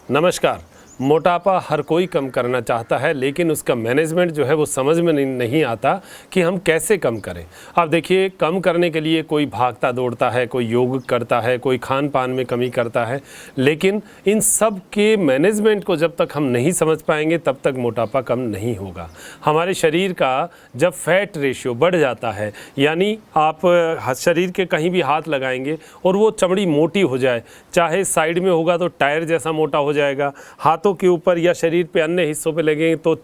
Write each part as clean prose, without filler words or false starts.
नमस्कार। मोटापा हर कोई कम करना चाहता है, लेकिन उसका मैनेजमेंट जो है वो समझ में नहीं आता कि हम कैसे कम करें। अब देखिए, कम करने के लिए कोई भागता दौड़ता है, कोई योग करता है, कोई खान पान में कमी करता है, लेकिन इन सब के मैनेजमेंट को जब तक हम नहीं समझ पाएंगे तब तक मोटापा कम नहीं होगा। हमारे शरीर का जब फैट रेशियो बढ़ जाता है, यानी आप शरीर के कहीं भी हाथ लगाएंगे और वो चमड़ी मोटी हो जाए, चाहे साइड में होगा तो टायर जैसा मोटा हो जाएगा, हाथों के ऊपर या शरीर पे अन्य हिस्सों पे लगेंगे तो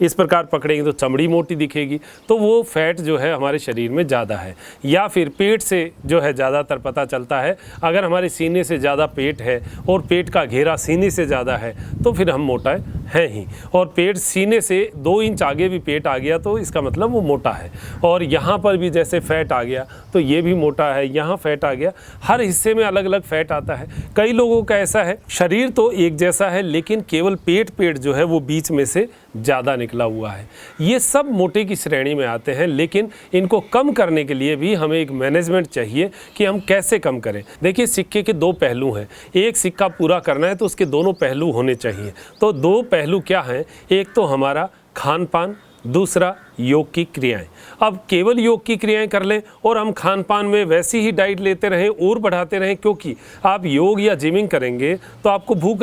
इस प्रकार पकड़ेंगे तो चमड़ी मोटी दिखेगी, तो वो फैट जो है हमारे शरीर में ज़्यादा है। या फिर पेट से जो है ज़्यादातर पता चलता है, अगर हमारे सीने से ज़्यादा पेट है और पेट का घेरा सीने से ज़्यादा है तो फिर हम मोटा हैं ही। और पेट सीने से 2 इंच आगे भी पेट आ गया तो इसका मतलब वो मोटा है। और यहाँ पर भी जैसे फैट आ गया तो ये भी मोटा है, यहाँ फैट आ गया, हर हिस्से में अलग अलग फैट आता है। कई लोगों का ऐसा है, शरीर तो एक जैसा है लेकिन केवल पेट जो है वो बीच में से ज़्यादा निकला हुआ है। ये सब मोटे की श्रेणी में आते हैं, लेकिन इनको कम करने के लिए भी हमें एक मैनेजमेंट चाहिए कि हम कैसे कम करें। देखिए, सिक्के के 2 पहलू हैं। एक सिक्का पूरा करना है तो उसके दोनों पहलू होने चाहिए। तो 2 पहलू क्या हैं? एक तो हमारा खान पान, दूसरा योग की क्रियाएं। अब केवल योग की क्रियाएं कर लें और हम खान पान में वैसी ही डाइट लेते रहें और बढ़ाते रहें, क्योंकि आप योग या जिमिंग करेंगे तो आपको भूख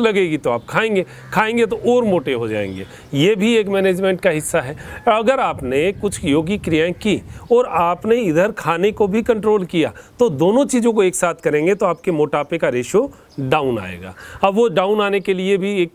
लगेगी तो आप खाएंगे तो और मोटे हो जाएंगे। ये भी एक मैनेजमेंट का हिस्सा है। अगर आपने कुछ योगी क्रियाएं की और आपने इधर खाने को भी कंट्रोल किया तो दोनों चीज़ों को एक साथ करेंगे तो आपके मोटापे का रेशो डाउन आएगा। अब वो डाउन आने के लिए भी एक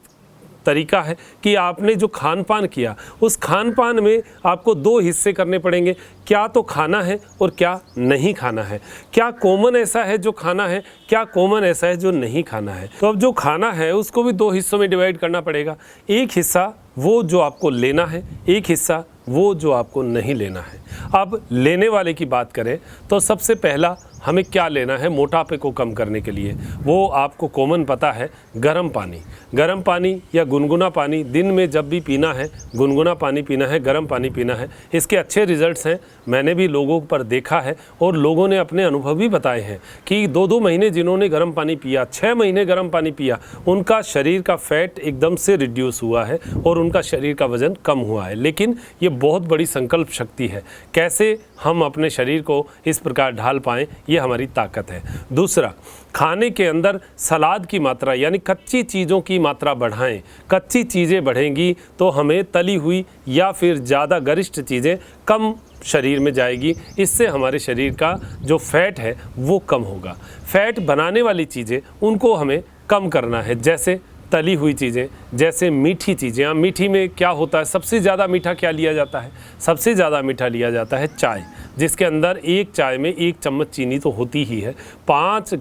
तरीका है कि आपने जो खान पान किया उस खान पान में आपको 2 हिस्से करने पड़ेंगे। क्या तो खाना है और क्या नहीं खाना है, क्या कॉमन ऐसा है जो खाना है, क्या कॉमन ऐसा है जो नहीं खाना है। तो अब जो खाना है उसको भी 2 हिस्सों में डिवाइड करना पड़ेगा। एक हिस्सा वो जो आपको लेना है, एक हिस्सा वो जो आपको नहीं लेना है। अब लेने वाले की बात करें तो सबसे पहला हमें क्या लेना है मोटापे को कम करने के लिए, वो आपको कॉमन पता है, गर्म पानी या गुनगुना पानी दिन में जब भी पीना है, गुनगुना पानी पीना है, गर्म पानी पीना है। इसके अच्छे रिजल्ट्स हैं, मैंने भी लोगों पर देखा है और लोगों ने अपने अनुभव भी बताए हैं कि 2-2 महीने जिन्होंने गर्म पानी पिया, 6 महीने गर्म पानी पिया, उनका शरीर का फैट एकदम से रिड्यूस हुआ है और उनका शरीर का वज़न कम हुआ है। लेकिन ये बहुत बड़ी संकल्प शक्ति है, कैसे हम अपने शरीर को इस प्रकार ढाल पाएँ, ये हमारी ताकत है। दूसरा, खाने के अंदर सलाद की मात्रा यानी कच्ची चीज़ों की मात्रा बढ़ाएं। कच्ची चीज़ें बढ़ेंगी तो हमें तली हुई या फिर ज़्यादा गरिष्ठ चीज़ें कम शरीर में जाएगी। इससे हमारे शरीर का जो फैट है वो कम होगा। फैट बनाने वाली चीज़ें उनको हमें कम करना है, जैसे तली हुई चीज़ें, जैसे मीठी चीज़ें। अब मीठी में क्या होता है, सबसे ज़्यादा मीठा क्या लिया जाता है? सबसे ज़्यादा मीठा लिया जाता है चाय, जिसके अंदर एक चाय में 1 चम्मच चीनी तो होती ही है। 5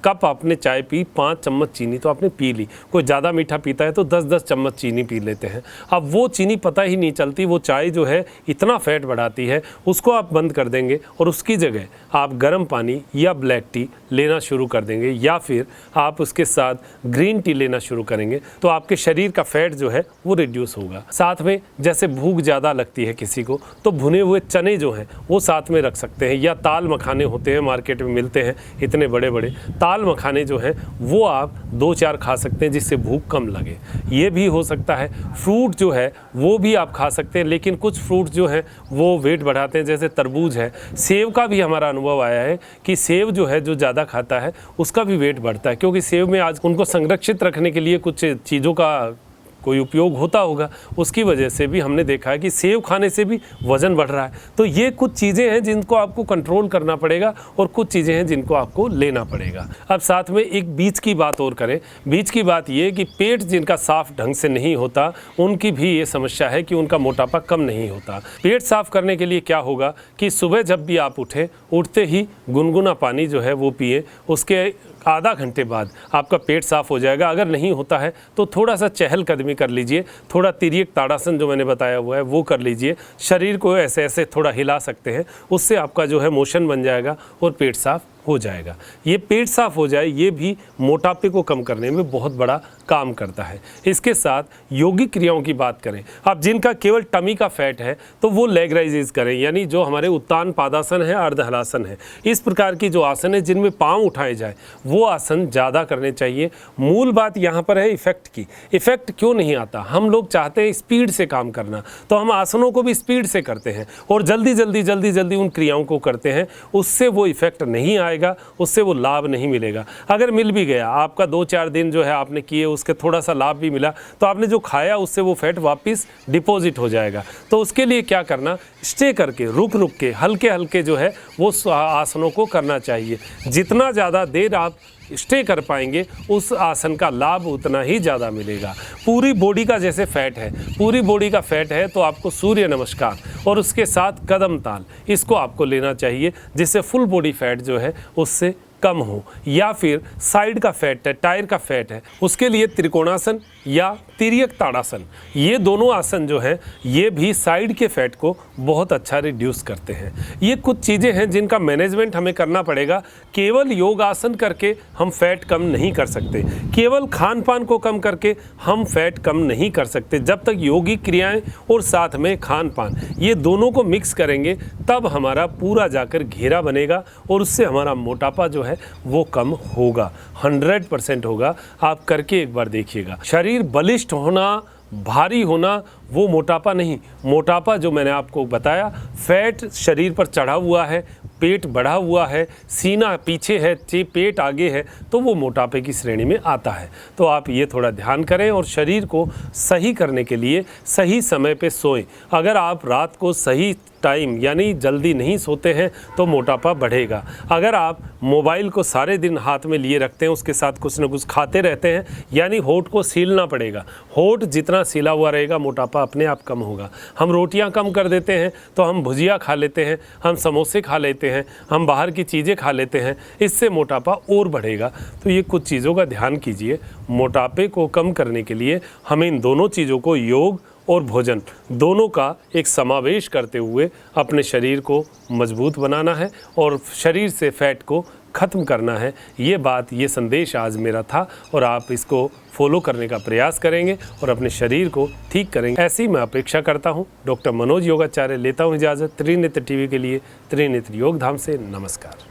कप आपने चाय पी, 5 चम्मच चीनी तो आपने पी ली। कोई ज़्यादा मीठा पीता है तो 10-10 चम्मच चीनी पी लेते हैं। अब वो चीनी पता ही नहीं चलती, वो चाय जो है इतना फैट बढ़ाती है, उसको आप बंद कर देंगे और उसकी जगह आप गर्म पानी या ब्लैक टी लेना शुरू कर देंगे, या फिर आप उसके साथ ग्रीन टी लेना शुरू करेंगे तो आपके शरीर का फैट जो है वो रिड्यूस होगा। साथ में जैसे भूख ज़्यादा लगती है किसी को तो भुने हुए चने जो हैं वो साथ में रख सकते हैं, या ताल मखाने होते हैं, मार्केट में मिलते हैं इतने बड़े बड़े ताल मखाने जो हैं वो आप 2-4 खा सकते हैं, जिससे भूख कम लगे। ये भी हो सकता है। फ्रूट जो है वो भी आप खा सकते हैं, लेकिन कुछ फ्रूट जो हैं वो वेट बढ़ाते हैं, जैसे तरबूज है। सेब का भी हमारा अनुभव आया है कि सेब जो है जो ज़्यादा खाता है उसका भी वेट बढ़ता है, क्योंकि सेब में आज उनको संरक्षित रखने के लिए कुछ चीज़ों का कोई उपयोग होता होगा, उसकी वजह से भी हमने देखा है कि सेब खाने से भी वज़न बढ़ रहा है। तो ये कुछ चीज़ें हैं जिनको आपको कंट्रोल करना पड़ेगा और कुछ चीज़ें हैं जिनको आपको लेना पड़ेगा। अब साथ में एक बीच की बात और करें। बीच की बात ये कि पेट जिनका साफ़ ढंग से नहीं होता उनकी भी ये समस्या है कि उनका मोटापा कम नहीं होता। पेट साफ़ करने के लिए क्या होगा कि सुबह जब भी आप उठते ही गुनगुना पानी जो है वो पिए, उसके आधा घंटे बाद आपका पेट साफ़ हो जाएगा। अगर नहीं होता है तो थोड़ा सा चहलकदमी कर लीजिए, थोड़ा तिर्यक ताड़ासन जो मैंने बताया हुआ है वो कर लीजिए, शरीर को ऐसे ऐसे थोड़ा हिला सकते हैं, उससे आपका जो है मोशन बन जाएगा और पेट साफ़ हो जाएगा। ये पेट साफ हो जाए, ये भी मोटापे को कम करने में बहुत बड़ा काम करता है। इसके साथ योगिक क्रियाओं की बात करें, अब जिनका केवल टमी का फैट है तो वो लेग राइजेस करें, यानी जो हमारे उत्तान पादासन है, अर्ध हलासन है, इस प्रकार की जो आसन है जिनमें पाँव उठाए जाए वो आसन ज़्यादा करने चाहिए। मूल बात यहाँ पर है इफ़ेक्ट की। इफ़ेक्ट क्यों नहीं आता? हम लोग चाहते हैं स्पीड से काम करना, तो हम आसनों को भी स्पीड से करते हैं और जल्दी जल्दी उन क्रियाओं को करते हैं, उससे वो इफ़ेक्ट नहीं आएगा, उससे वो लाभ नहीं मिलेगा। अगर मिल भी गया, आपका 2-4 दिन जो है आपने किए, उसके थोड़ा सा लाभ भी मिला, तो आपने जो खाया उससे वो फैट वापस डिपॉजिट हो जाएगा। तो उसके लिए क्या करना, स्टे करके रुक के हल्के हल्के जो है वो आसनों को करना चाहिए। जितना ज़्यादा देर आप स्टे कर पाएंगे उस आसन का लाभ उतना ही ज़्यादा मिलेगा। पूरी बॉडी का जैसे फैट है, पूरी बॉडी का फैट है, तो आपको सूर्य नमस्कार और उसके साथ कदम ताल इसको आपको लेना चाहिए, जिससे फुल बॉडी फैट जो है उससे कम हो। या फिर साइड का फैट है, टायर का फैट है, उसके लिए त्रिकोणासन या तिर्यक ताड़ासन, ये दोनों आसन जो हैं ये भी साइड के फैट को बहुत अच्छा रिड्यूस करते हैं। ये कुछ चीज़ें हैं जिनका मैनेजमेंट हमें करना पड़ेगा। केवल योग आसन करके हम फैट कम नहीं कर सकते, केवल खान पान को कम करके हम फैट कम नहीं कर सकते। जब तक योगिक क्रियाएं और साथ में खान पान ये दोनों को मिक्स करेंगे तब हमारा पूरा जाकर घेरा बनेगा और उससे हमारा मोटापा जो है वो कम होगा, 100% होगा। आप करके एक बार देखिएगा। शरीर बलिष्ठ होना, भारी होना वो मोटापा नहीं। मोटापा जो मैंने आपको बताया, फैट शरीर पर चढ़ा हुआ है, पेट बढ़ा हुआ है, सीना पीछे है, पेट आगे है, तो वो मोटापे की श्रेणी में आता है। तो आप ये थोड़ा ध्यान करें और शरीर को सही करने के लिए सही समय पे सोएं। अगर आप रात को सही टाइम यानी जल्दी नहीं सोते हैं तो मोटापा बढ़ेगा। अगर आप मोबाइल को सारे दिन हाथ में लिए रखते हैं, उसके साथ कुछ न कुछ खाते रहते हैं, यानी होठ को सीलना पड़ेगा। होठ जितना सीला हुआ रहेगा मोटापा अपने आप कम होगा। हम रोटियां कम कर देते हैं तो हम भुजिया खा लेते हैं, हम समोसे खा लेते हैं, हम बाहर की चीज़ें खा लेते हैं, इससे मोटापा और बढ़ेगा। तो ये कुछ चीज़ों का ध्यान कीजिए। मोटापे को कम करने के लिए हमें इन दोनों चीज़ों को, योग और भोजन दोनों का एक समावेश करते हुए अपने शरीर को मजबूत बनाना है और शरीर से फैट को ख़त्म करना है। ये बात, ये संदेश आज मेरा था और आप इसको फॉलो करने का प्रयास करेंगे और अपने शरीर को ठीक करेंगे, ऐसी मैं अपेक्षा करता हूँ। डॉक्टर मनोज योगाचार्य लेता हूँ इजाज़त। त्रिनेत्र टीवी के लिए त्रिनेत्र योग धाम से नमस्कार।